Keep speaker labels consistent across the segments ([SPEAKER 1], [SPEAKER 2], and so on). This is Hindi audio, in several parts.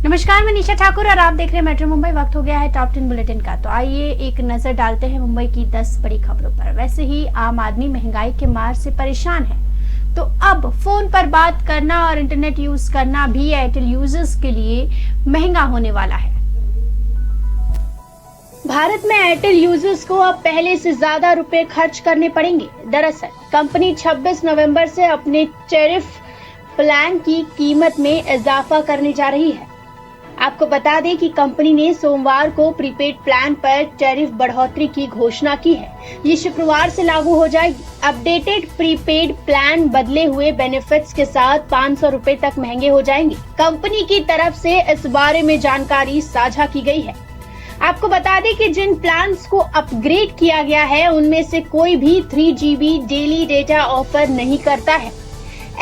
[SPEAKER 1] नमस्कार, मैं निशा ठाकुर और आप देख रहे हैं मेट्रो मुंबई। वक्त हो गया है टॉप 10 बुलेटिन का। तो आइए एक नजर डालते हैं मुंबई की 10 बड़ी खबरों पर। वैसे ही आम आदमी महंगाई के मार से परेशान है, तो अब फोन पर बात करना और इंटरनेट यूज करना भी एयरटेल यूजर्स के लिए महंगा होने वाला है। भारत में एयरटेल यूजर्स को अब पहले से ज्यादा रुपए खर्च करने पड़ेंगे। दरअसल कंपनी 26 नवंबर से अपने टैरिफ प्लान की कीमत में इजाफा करने जा रही है। आपको बता दें कि कंपनी ने सोमवार को प्रीपेड प्लान पर टैरिफ बढ़ोतरी की घोषणा की है। ये शुक्रवार से लागू हो जाएगी। अपडेटेड प्रीपेड प्लान बदले हुए बेनिफिट्स के साथ 500 रुपए तक महंगे हो जाएंगे। कंपनी की तरफ से इस बारे में जानकारी साझा की गई है। आपको बता दें कि जिन प्लान्स को अपग्रेड किया गया है उनमें से कोई भी 3GB डेली डेटा ऑफर नहीं करता है।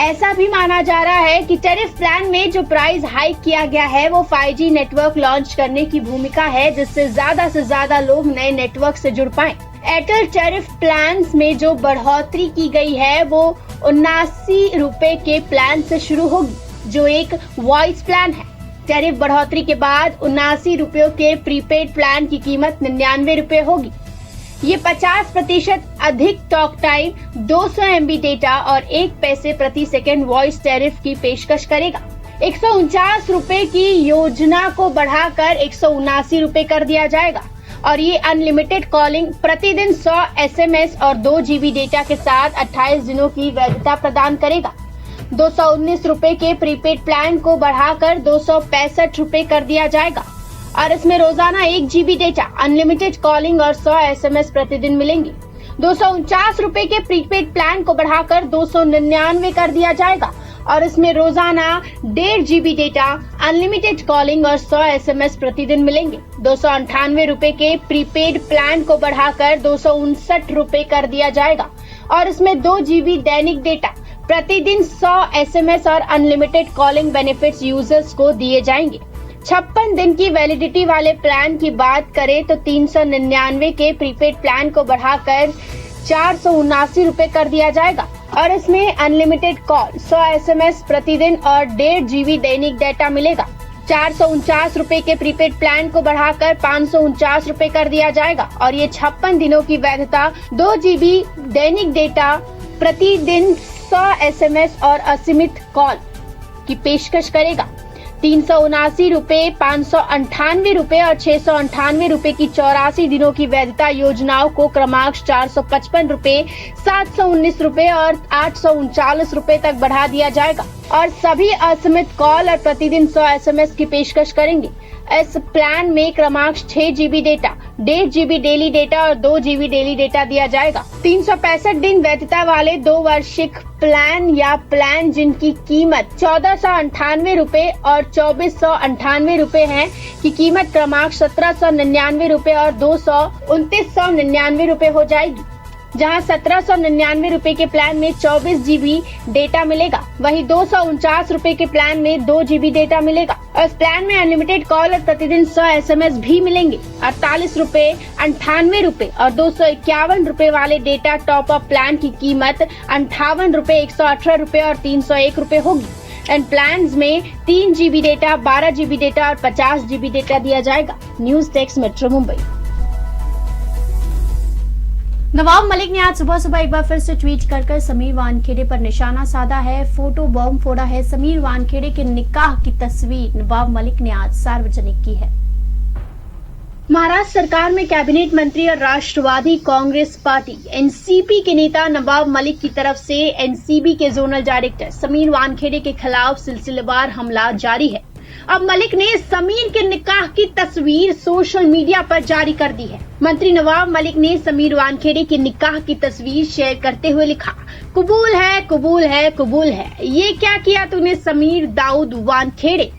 [SPEAKER 1] ऐसा भी माना जा रहा है कि टैरिफ प्लान में जो प्राइस हाइक किया गया है वो 5G नेटवर्क लॉन्च करने की भूमिका है, जिससे ज्यादा से ज्यादा लोग नए नेटवर्क से जुड़ पाएं। एयरटेल टैरिफ प्लान में जो बढ़ोतरी की गई है वो 79 रुपए के प्लान से शुरू होगी, जो एक वॉइस प्लान है। टैरिफ बढ़ोतरी के बाद 79 रुपयों के प्रीपेड प्लान की कीमत 99 रुपए होगी। ये 50% अधिक टॉक टाइम, 200 MB डेटा और 1 पैसे प्रति सेकंड वॉइस टैरिफ की पेशकश करेगा। 149 रुपए की योजना को बढ़ाकर 179 रुपए कर दिया जाएगा और ये अनलिमिटेड कॉलिंग, प्रतिदिन 100 SMS और 2 GB डेटा के साथ 28 दिनों की वैधता प्रदान करेगा। 219 रुपए के प्रीपेड प्लान को बढ़ाकर 265 रुपए कर दिया जाएगा और इसमें रोजाना 1 GB डेटा, अनलिमिटेड कॉलिंग और 100 SMS प्रतिदिन मिलेंगे। 249 रुपए के प्रीपेड प्लान को बढ़ाकर 299 कर दिया जाएगा और इसमें रोजाना 1.5 GB डेटा, अनलिमिटेड कॉलिंग और 100 SMS प्रतिदिन मिलेंगे। 298 रुपए के प्रीपेड प्लान को बढ़ाकर 259 रुपए कर दिया जाएगा और इसमें 2 GB दैनिक डेटा, प्रतिदिन 100 SMS और अनलिमिटेड कॉलिंग बेनिफिट्स यूजर्स को दिए जाएंगे। 56 दिन की वैलिडिटी वाले प्लान की बात करें तो 399 के प्रीपेड प्लान को बढ़ाकर 479 रुपए कर दिया जाएगा और इसमें अनलिमिटेड कॉल, 100 SMS प्रतिदिन और 1.5 GB दैनिक डेटा मिलेगा। 449 रुपए के प्रीपेड प्लान को बढ़ाकर 549 रुपए कर दिया जाएगा और ये 56 दिनों की वैधता, 2 GB दैनिक डेटा, प्रतिदिन 100 SMS और असीमित कॉल की पेशकश करेगा। 379 रुपए, 598 रुपए और 698 रुपए की 84 दिनों की वैधता योजनाओं को क्रमांक 455 रुपए, 719 रुपए और 839 रुपए तक बढ़ा दिया जाएगा और सभी असीमित कॉल और प्रतिदिन 100 SMS की पेशकश करेंगे। इस प्लान में क्रमांक 6 GB data, 1.5 GB daily data और 2 GB डेली डेटा दिया जाएगा। 365 दिन वैधता वाले 2 वार्षिक प्लान या प्लान जिनकी कीमत 1498 रुपए और 2498 रुपए है की कीमत क्रमांक 1799 रुपए और 2999 रुपए हो जाएगी। जहां 1799 रुपए के प्लान में 24 GB डेटा मिलेगा, वहीं 249 रुपए के प्लान में 2 GB डेटा मिलेगा और इस प्लान में अनलिमिटेड कॉल और प्रतिदिन 100 SMS भी मिलेंगे। 48 रुपए, 98 रुपए और 251 रुपए वाले डेटा टॉप अप प्लान की कीमत 58 रुपए, 118 रुपए और 301 रुपए होगी। इन प्लान में 3 GB डेटा, 12 GB डेटा और 50 GB डेटा दिया जाएगा। News desk, metro Mumbai. Nawab Malik ने आज सुबह एक बार फिर से ट्वीट कर समीर वानखेड़े पर निशाना साधा है। फोटो बॉम्ब फोड़ा है। समीर वानखेड़े के निकाह की तस्वीर नवाब मलिक ने आज सार्वजनिक की है। महाराष्ट्र सरकार में कैबिनेट मंत्री और राष्ट्रवादी कांग्रेस पार्टी एनसीपी के नेता नवाब मलिक की तरफ से एनसीबी के जोनल डायरेक्टर समीर वानखेड़े के खिलाफ सिलसिलेवार हमला जारी है। अब मलिक ने समीर के निकाह की तस्वीर सोशल मीडिया पर जारी कर दी है। मंत्री नवाब मलिक ने समीर वानखेड़े के निकाह की तस्वीर शेयर करते हुए लिखा, कबूल है, कबूल है, कबूल है। ये क्या किया तूने समीर दाऊद वानखेड़े।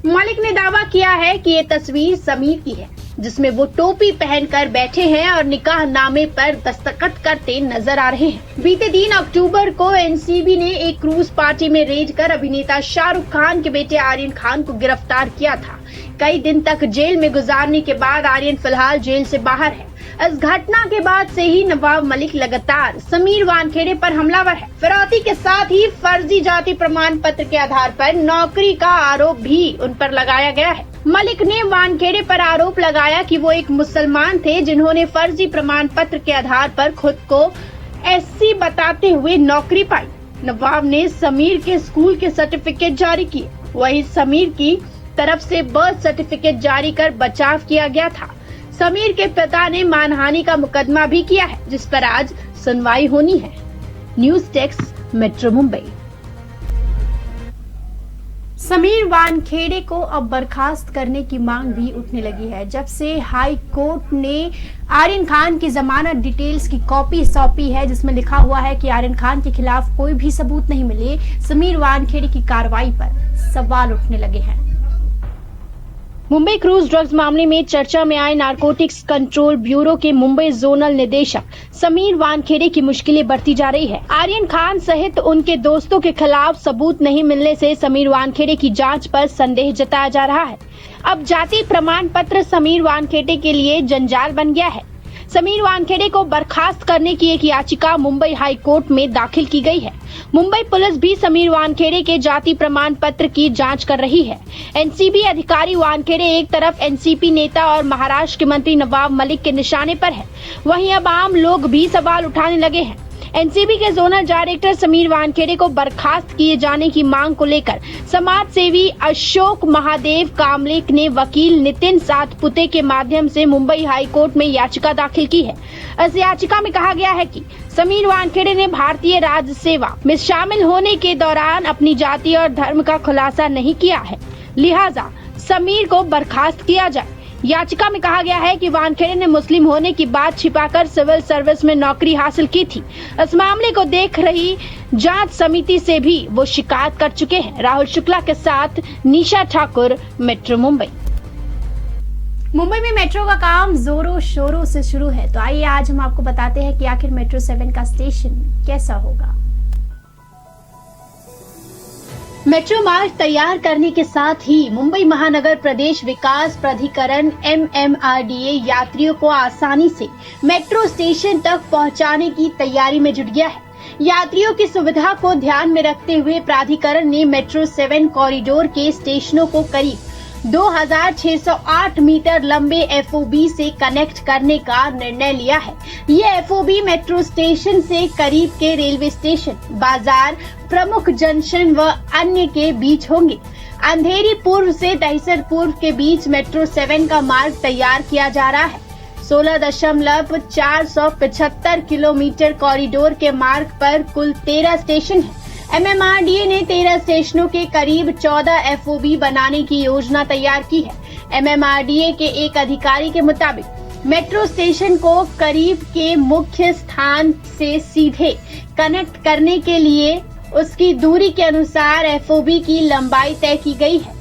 [SPEAKER 1] मलिक ने दावा किया है कि ये तस्वीर समीर की है, जिसमें वो टोपी पहनकर बैठे हैं और निकाह नामे पर दस्तखत करते नजर आ रहे हैं। बीते 3 अक्टूबर को एनसीबी ने एक क्रूज पार्टी में रेड कर अभिनेता शाहरुख खान के बेटे आर्यन खान को गिरफ्तार किया था। कई दिन तक जेल में गुजारने के बाद आर्यन फिलहाल जेल से बाहर है। इस घटना के बाद से ही नवाब मलिक लगातार समीर वानखेड़े पर हमलावर है। फिरौती के साथ ही फर्जी जाति प्रमाण पत्र के आधार पर नौकरी का आरोप भी उन पर लगाया गया है। मलिक ने वानखेड़े पर आरोप लगाया कि वो एक मुसलमान थे जिन्होंने फर्जी प्रमाण पत्र के आधार पर खुद को एससी बताते हुए नौकरी पाई। नवाब ने समीर के स्कूल के सर्टिफिकेट जारी किए, वहीं समीर की तरफ से बर्थ सर्टिफिकेट जारी कर बचाव किया गया था। समीर के पिता ने मानहानि का मुकदमा भी किया है, जिस पर आज सुनवाई होनी है। News desk, metro Mumbai. Sameer Wankhede को अब बर्खास्त करने की मांग भी उठने लगी है। जब से हाई कोर्ट ने आर्यन खान की जमानत डिटेल्स की कॉपी सौंपी है, जिसमें लिखा हुआ है कि आर्यन खान के खिलाफ कोई भी सबूत नहीं मिले, समीर वानखेड़े की कार्रवाई पर सवाल उठने लगे हैं। मुंबई क्रूज ड्रग्स मामले में चर्चा में आए नारकोटिक्स कंट्रोल ब्यूरो के मुंबई जोनल निदेशक समीर वानखेड़े की मुश्किलें बढ़ती जा रही है। आर्यन खान सहित उनके दोस्तों के खिलाफ सबूत नहीं मिलने से समीर वानखेड़े की जांच पर संदेह जताया जा रहा है। अब जाति प्रमाण पत्र समीर वानखेड़े के लिए जंजाल बन गया है। समीर वानखेड़े को बर्खास्त करने की एक याचिका मुंबई हाई कोर्ट में दाखिल की गई है। मुंबई पुलिस भी समीर वानखेड़े के जाति प्रमाण पत्र की जांच कर रही है। एनसीबी अधिकारी वानखेड़े एक तरफ एनसीपी नेता और महाराष्ट्र के मंत्री नवाब मलिक के निशाने पर है, वहीं अब आम लोग भी सवाल उठाने लगे हैं। एनसीबी के जोनल डायरेक्टर समीर वानखेड़े को बर्खास्त किए जाने की मांग को लेकर समाज सेवी अशोक महादेव कामलेक ने वकील नितिन सातपुते के माध्यम से मुंबई हाई कोर्ट में याचिका दाखिल की है। इस याचिका में कहा गया है कि समीर वानखेड़े ने भारतीय राज्य सेवा में शामिल होने के दौरान अपनी जाति और धर्म का खुलासा नहीं किया है, लिहाजा समीर को बर्खास्त किया जाए। याचिका में कहा गया है कि वानखेड़े ने मुस्लिम होने की बात छिपाकर सिविल सर्विस में नौकरी हासिल की थी। इस मामले को देख रही जांच समिति से भी वो शिकायत कर चुके हैं। राहुल शुक्ला के साथ निशा ठाकुर, मेट्रो मुंबई। मुंबई में मेट्रो का काम जोरों शोरों से शुरू है, तो आइए आज हम आपको बताते हैं कि आखिर मेट्रो 7 का स्टेशन कैसा होगा। मेट्रो मार्ग तैयार करने के साथ ही मुंबई महानगर प्रदेश विकास प्राधिकरण MMRDA यात्रियों को आसानी से मेट्रो स्टेशन तक पहुंचाने की तैयारी में जुट गया है। यात्रियों की सुविधा को ध्यान में रखते हुए प्राधिकरण ने मेट्रो 7 कॉरिडोर के स्टेशनों को करीब 2608 मीटर लंबे FOB से कनेक्ट करने का निर्णय लिया है। ये FOB मेट्रो स्टेशन से करीब के रेलवे स्टेशन, बाजार, प्रमुख जंक्शन व अन्य के बीच होंगे। अंधेरी पूर्व से दहिसर पूर्व के बीच मेट्रो 7 का मार्ग तैयार किया जा रहा है। 16.475 किलोमीटर कॉरिडोर के मार्ग पर कुल 13 स्टेशन है। MMRDA ने 13 स्टेशनों के करीब 14 FOB बनाने की योजना तैयार की है। MMRDA के एक अधिकारी के मुताबिक मेट्रो स्टेशन को करीब के मुख्य स्थान से सीधे कनेक्ट करने के लिए उसकी दूरी के अनुसार FOB की लंबाई तय की गई है।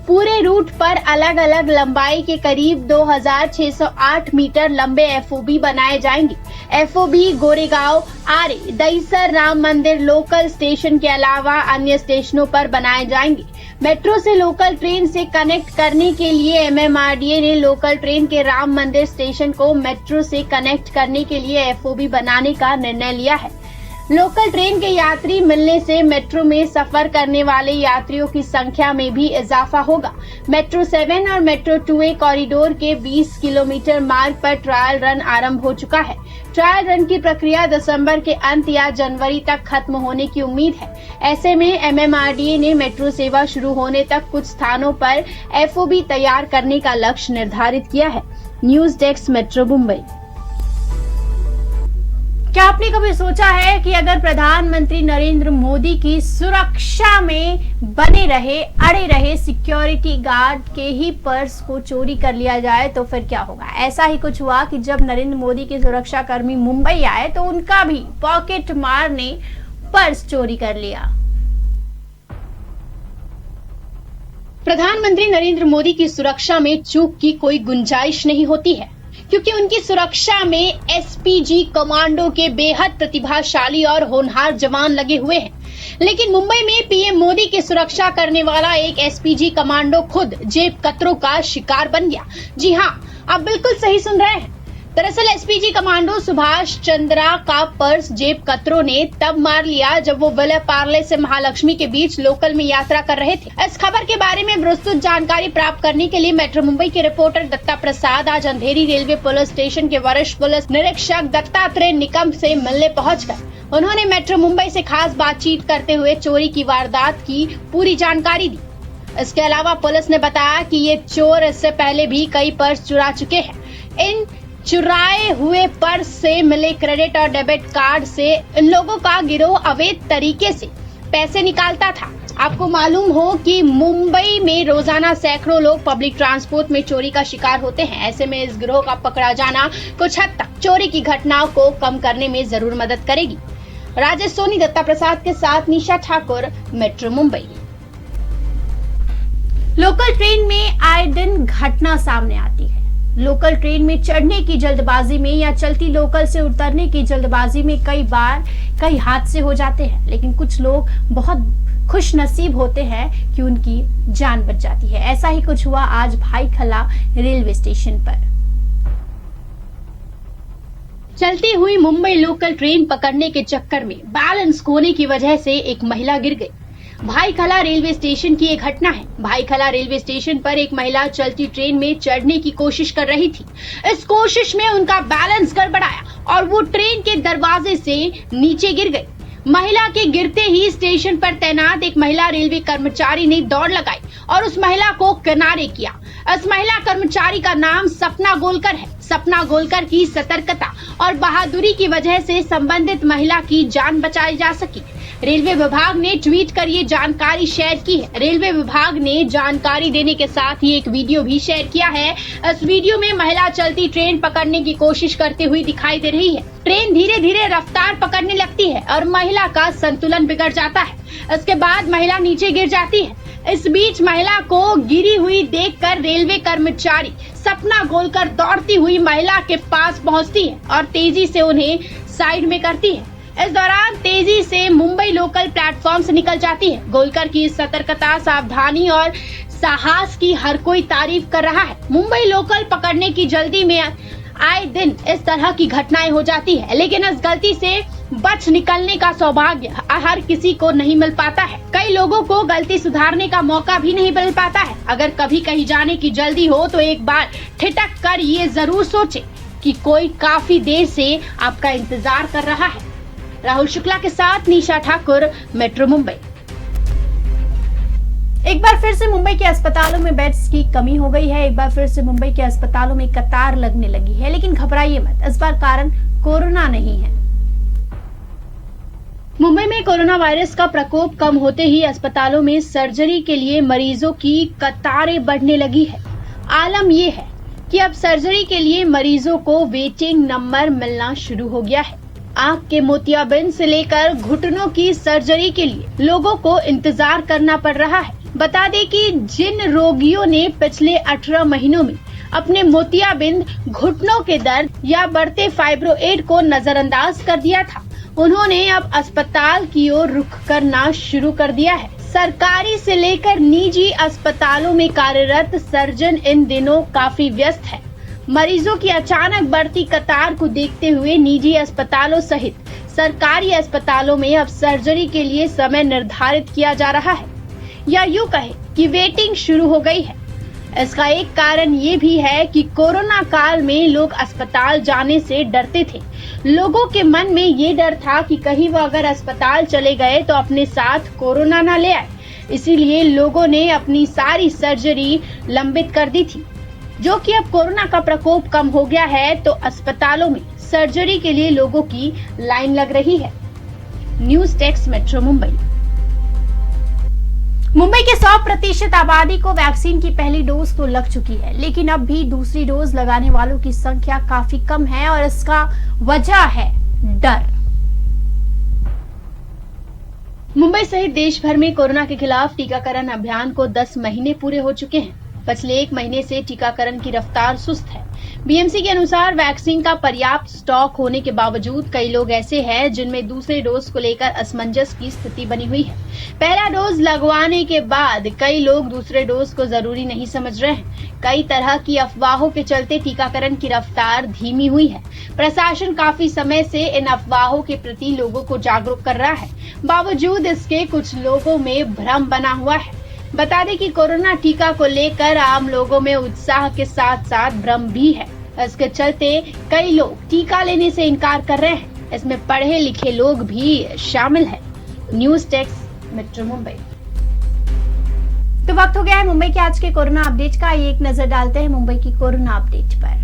[SPEAKER 1] पूरे रूट पर अलग अलग लंबाई के करीब 2608 मीटर लंबे FOB बनाए जाएंगे। FOB गोरेगांव, आरे, दहिसर, राम मंदिर लोकल स्टेशन के अलावा अन्य स्टेशनों पर बनाए जाएंगे। मेट्रो से लोकल ट्रेन से कनेक्ट करने के लिए MMRDA ने लोकल ट्रेन के राम मंदिर स्टेशन को मेट्रो से कनेक्ट करने के लिए FOB बनाने का निर्णय लिया है। लोकल ट्रेन के यात्री मिलने से मेट्रो में सफर करने वाले यात्रियों की संख्या में भी इजाफा होगा। मेट्रो 7 और मेट्रो 2A कॉरिडोर के 20 किलोमीटर मार्ग पर ट्रायल रन आरंभ हो चुका है। ट्रायल रन की प्रक्रिया दिसंबर के अंत या जनवरी तक खत्म होने की उम्मीद है। ऐसे में MMRDA ने मेट्रो सेवा शुरू होने तक कुछ स्थानों पर FOB तैयार करने का लक्ष्य निर्धारित किया है। News desk, metro Mumbai. क्या आपने कभी सोचा है कि अगर प्रधानमंत्री नरेंद्र मोदी की सुरक्षा में बने रहे, अड़े रहे सिक्योरिटी गार्ड के ही पर्स को चोरी कर लिया जाए तो फिर क्या होगा? ऐसा ही कुछ हुआ कि जब नरेंद्र मोदी के सुरक्षा कर्मी मुंबई आए तो उनका भी पॉकेट मार ने पर्स चोरी कर लिया। प्रधानमंत्री नरेंद्र मोदी की सुरक्षा में चूक की कोई गुंजाइश नहीं होती है, क्योंकि उनकी सुरक्षा में SPG कमांडो के बेहद प्रतिभाशाली और होनहार जवान लगे हुए हैं। लेकिन मुंबई में PM मोदी की सुरक्षा करने वाला एक SPG कमांडो खुद जेब कतरों का शिकार बन गया। जी हाँ, आप बिल्कुल सही सुन रहे हैं। दरअसल एसपीजी कमांडो सुभाष चंद्रा का पर्स जेब कतरों ने तब मार लिया जब वो विले पार्ले से महालक्ष्मी के बीच लोकल में यात्रा कर रहे थे। इस खबर के बारे में विस्तृत जानकारी प्राप्त करने के लिए मेट्रो मुंबई के रिपोर्टर दत्ता प्रसाद आज अंधेरी रेलवे पुलिस स्टेशन के वरिष्ठ पुलिस निरीक्षक दत्तात्रेय निकम से मिलने पहुंचकर उन्होंने मेट्रो मुंबई से खास बातचीत करते हुए चोरी की वारदात की पूरी जानकारी दी। इसके अलावा पुलिस ने बताया कि ये चोर इससे पहले भी कई पर्स चुरा चुके हैं। इन चुराए हुए पर्स से मिले क्रेडिट और डेबिट कार्ड से इन लोगों का गिरोह अवैध तरीके से पैसे निकालता था। आपको मालूम हो कि मुंबई में रोजाना सैकड़ों लोग पब्लिक ट्रांसपोर्ट में चोरी का शिकार होते हैं। ऐसे में इस गिरोह का पकड़ा जाना कुछ हद तक चोरी की घटनाओं को कम करने में जरूर मदद करेगी। राजेश सोनी, दत्ता प्रसाद के साथ Nisha Thakur, metro Mumbai. Local train में आए दिन घटना सामने आती है। लोकल ट्रेन में चढ़ने की जल्दबाजी में या चलती लोकल से उतरने की जल्दबाजी में कई बार कई हादसे हो जाते हैं, लेकिन कुछ लोग बहुत खुश नसीब होते हैं कि उनकी जान बच जाती है। ऐसा ही कुछ हुआ आज भाईखला रेलवे स्टेशन पर। चलती हुई मुंबई लोकल ट्रेन पकड़ने के चक्कर में बैलेंस खोने की वजह से एक महिला गिर गई। भाईखला रेलवे स्टेशन की एक घटना है। भाईखला रेलवे स्टेशन पर एक महिला चलती ट्रेन में चढ़ने की कोशिश कर रही थी। इस कोशिश में उनका बैलेंस गड़बड़ाया और वो ट्रेन के दरवाजे से नीचे गिर गई। महिला के गिरते ही स्टेशन पर तैनात एक महिला रेलवे कर्मचारी ने दौड़ लगाई और उस महिला को किनारे किया। इस महिला कर्मचारी का नाम सपना गोलकर है। सपना गोलकर की सतर्कता और बहादुरी की वजह से संबंधित महिला की जान बचाई जा सकी। रेलवे विभाग ने ट्वीट कर ये जानकारी शेयर की है। रेलवे विभाग ने जानकारी देने के साथ ही एक वीडियो भी शेयर किया है। इस वीडियो में महिला चलती ट्रेन पकड़ने की कोशिश करते हुए दिखाई दे रही है। ट्रेन धीरे धीरे रफ्तार पकड़ने लगती है और महिला का संतुलन बिगड़ जाता है। इसके बाद महिला नीचे गिर जाती है। इस बीच महिला को गिरी हुई देखकर रेलवे कर्मचारी सपना गोलकर दौड़ती हुई महिला के पास पहुंचती है और तेजी से उन्हें साइड में करती है। इस दौरान तेजी से मुंबई लोकल प्लेटफॉर्म से निकल जाती है। गोलकर की सतर्कता, सावधानी और साहस की हर कोई तारीफ कर रहा है। मुंबई लोकल पकड़ने की जल्दी में आए दिन इस तरह की घटनाएं हो जाती है, लेकिन इस गलती से बच निकलने का सौभाग्य हर किसी को नहीं मिल पाता है। कई लोगों को गलती सुधारने का मौका भी नहीं मिल पाता है। अगर कभी कहीं जाने की जल्दी हो तो एक बार ठिठक कर ये जरूर सोचें कि कोई काफी देर से आपका इंतजार कर रहा है। राहुल शुक्ला के साथ निशा ठाकुर, मेट्रो मुंबई। एक बार फिर से मुंबई के अस्पतालों में बेड्स की कमी हो गई है। एक बार फिर से मुंबई के अस्पतालों में कतार लगने लगी है, लेकिन घबराइए मत, इस बार कारण कोरोना नहीं है। मुंबई में कोरोना वायरस का प्रकोप कम होते ही अस्पतालों में सर्जरी के लिए मरीजों की कतारें बढ़ने लगी है। आलम यह है कि अब सर्जरी के लिए मरीजों को वेटिंग नंबर मिलना शुरू हो गया है। आंख के मोतियाबिंद से लेकर घुटनों की सर्जरी के लिए लोगों को इंतजार करना पड़ रहा है। बता दें कि जिन रोगियों ने पिछले 18 महीनों में अपने मोतियाबिंद, घुटनों के दर्द या बढ़ते फाइब्रोइड को नजरअंदाज कर दिया था, उन्होंने अब अस्पताल की ओर रुख करना शुरू कर दिया है। सरकारी से लेकर निजी अस्पतालों में कार्यरत सर्जन इन दिनों काफी व्यस्त है। मरीजों की अचानक बढ़ती कतार को देखते हुए निजी अस्पतालों सहित सरकारी अस्पतालों में अब सर्जरी के लिए समय निर्धारित किया जा रहा है, या यूं कहे कि वेटिंग शुरू हो गई है। इसका एक कारण ये भी है कि कोरोना काल में लोग अस्पताल जाने से डरते थे। लोगों के मन में ये डर था कि कहीं वो अगर अस्पताल चले गए तो अपने साथ कोरोना न ले आए। इसीलिए लोगों ने अपनी सारी सर्जरी लंबित कर दी थी। जो कि अब कोरोना का प्रकोप कम हो गया है तो अस्पतालों में सर्जरी के लिए लोगों की लाइन लग रही है। News desk, metro Mumbai. Mumbai के 100% आबादी को वैक्सीन की पहली डोज तो लग चुकी है, लेकिन अब भी दूसरी डोज लगाने वालों की संख्या काफी कम है और इसका वजह है डर। मुंबई सहित देश भर में कोरोना के खिलाफ टीकाकरण अभियान को 10 महीने पूरे हो चुके हैं। पिछले 1 महीने से टीकाकरण की रफ्तार सुस्त है। बीएमसी के अनुसार वैक्सीन का पर्याप्त स्टॉक होने के बावजूद कई लोग ऐसे हैं जिनमें दूसरे डोज को लेकर असमंजस की स्थिति बनी हुई है। पहला डोज लगवाने के बाद कई लोग दूसरे डोज को जरूरी नहीं समझ रहे हैं। कई तरह की अफवाहों के चलते टीकाकरण की रफ्तार धीमी हुई है। प्रशासन काफी समय से इन अफवाहों के प्रति लोगों को जागरूक कर रहा है। बावजूद इसके कुछ लोगों में भ्रम बना हुआ है। बता दें कि कोरोना टीका को लेकर आम लोगों में उत्साह के साथ साथ भ्रम भी है। इसके चलते कई लोग टीका लेने से इनकार कर रहे हैं। इसमें पढ़े लिखे लोग भी शामिल हैं। News desk metro Mumbai. तो वक्त हो गया है मुंबई के आज के कोरोना अपडेट का। एक नजर डालते हैं मुंबई की कोरोना अपडेट पर।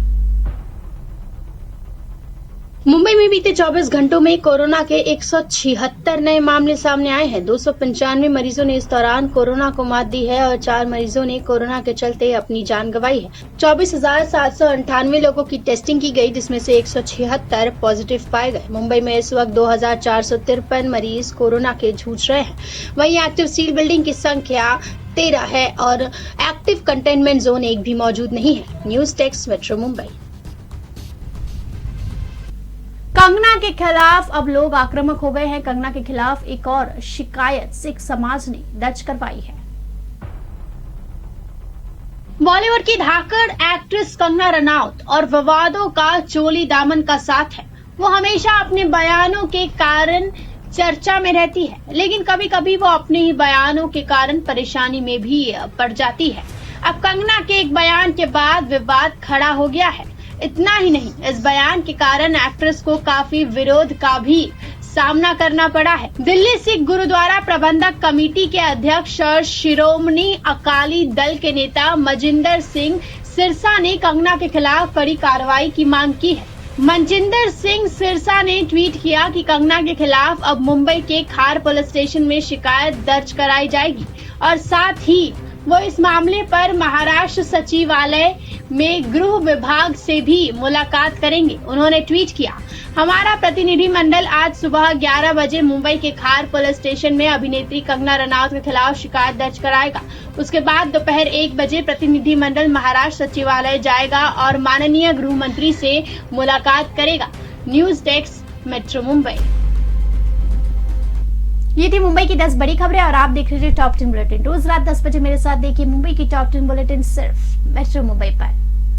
[SPEAKER 1] मुंबई में बीते 24 घंटों में कोरोना के 176 नए मामले सामने आए हैं। 295 मरीजों ने इस दौरान कोरोना को मात दी है और 4 मरीजों ने कोरोना के चलते अपनी जान गंवाई है। 24,798 लोगों की टेस्टिंग की गई, जिसमें से 176 पॉजिटिव पाए गए। मुंबई में इस वक्त 2,453 मरीज कोरोना के जूझ रहे हैं। वहीं एक्टिव स्टील बिल्डिंग की संख्या 13 है और एक्टिव कंटेनमेंट जोन एक भी मौजूद नहीं है। News desk metro Mumbai. Kangana के खिलाफ अब लोग आक्रामक हो गए हैं। कंगना के खिलाफ एक और शिकायत सिख समाज ने दर्ज करवाई है। बॉलीवुड की धाकड़ एक्ट्रेस कंगना रनौत और विवादों का चोली दामन का साथ है। वो हमेशा अपने बयानों के कारण चर्चा में रहती है, लेकिन कभी कभी वो अपने ही बयानों के कारण परेशानी में भी पड़ जाती है। अब कंगना के एक बयान के बाद विवाद खड़ा हो गया है। इतना ही नहीं, इस बयान के कारण एक्ट्रेस को काफी विरोध का भी सामना करना पड़ा है। दिल्ली सिख गुरुद्वारा प्रबंधक कमेटी के अध्यक्ष और शिरोमणि अकाली दल के नेता मनजिंदर सिंह सिरसा ने कंगना के खिलाफ कड़ी कार्रवाई की मांग की है। मनजिंदर सिंह सिरसा ने ट्वीट किया कि कंगना के खिलाफ अब मुंबई के खार पुलिस स्टेशन में शिकायत दर्ज कराई जाएगी और साथ ही वो इस मामले पर महाराष्ट्र सचिवालय में गृह विभाग से भी मुलाकात करेंगे। उन्होंने ट्वीट किया, हमारा प्रतिनिधि मंडल आज सुबह 11 बजे मुंबई के खार पुलिस स्टेशन में अभिनेत्री कंगना रनौत के खिलाफ शिकायत दर्ज कराएगा। उसके बाद दोपहर 1 बजे प्रतिनिधि मंडल महाराष्ट्र सचिवालय जाएगा और माननीय गृह मंत्री से मुलाकात करेगा। News desk metro Mumbai. ये थी मुंबई की 10 बड़ी खबरें और आप देख रहे थे टॉप 10 बुलेटिन। रोज रात 10 बजे मेरे साथ देखिए मुंबई की टॉप 10 बुलेटिन सिर्फ मेट्रो मुंबई पर।